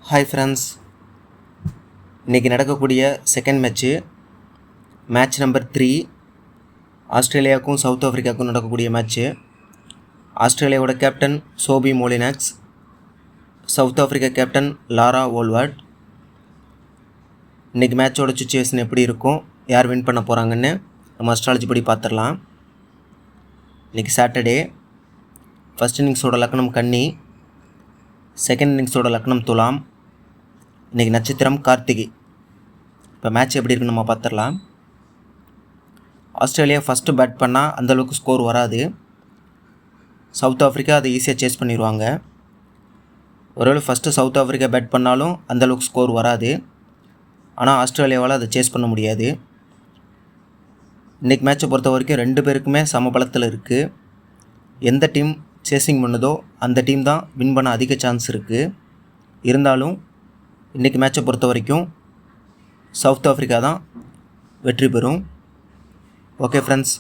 Hi friends, இன்றைக்கி நடக்கக்கூடிய second match number 3 ஆஸ்திரேலியாவுக்கும் south ஆஃப்ரிக்காவுக்கும் நடக்கக்கூடிய மேட்ச்சு. ஆஸ்திரேலியாவோட கேப்டன் சோபி மோலினாக்ஸ், சவுத் ஆஃப்ரிக்கா கேப்டன் லாரா ஓல்வார்ட். இன்றைக்கி மேட்சோட சுச்சுவேஷன் எப்படி இருக்கும், யார் வின் பண்ண போகிறாங்கன்னு நம்ம அஸ்ட்ராலஜி படி பார்த்துடலாம். இன்றைக்கி சாட்டர்டே. ஃபஸ்ட் இன்னிங்ஸோட லக்னம் கன்னி, செகண்ட் இன்னிங்ஸோட லக்னம் துலாம், இன்றைக்கி நட்சத்திரம் கார்த்திகை. இப்போ மேட்ச் எப்படி இருக்குன்னு நம்ம பார்த்துடலாம். ஆஸ்திரேலியா ஃபஸ்ட்டு பேட் பண்ணால் அந்தளவுக்கு ஸ்கோர் வராது. சவுத் ஆஃப்ரிக்கா அதை ஈஸியாக சேஸ் பண்ணிடுவாங்க. ஒருவேளை ஃபஸ்ட்டு சவுத் ஆஃப்ரிக்கா பேட் பண்ணாலும் அந்தளவுக்கு ஸ்கோர் வராது. ஆனால் ஆஸ்திரேலியாவால் அதை சேஸ் பண்ண முடியாது. இன்றைக்கி மேட்சை பொறுத்த வரைக்கும் 2 பேருக்குமே சமபலத்தில் இருக்குது. எந்த டீம் சேசிங் பண்ணுதோ அந்த டீம் தான் வின் பண்ண அதிக சான்ஸ் இருக்குது. இருந்தாலும் இன்றைக்கி மேட்சை பொறுத்த வரைக்கும் சவுத் ஆஃப்ரிக்கா தான் வெற்றி பெறும். Okay friends,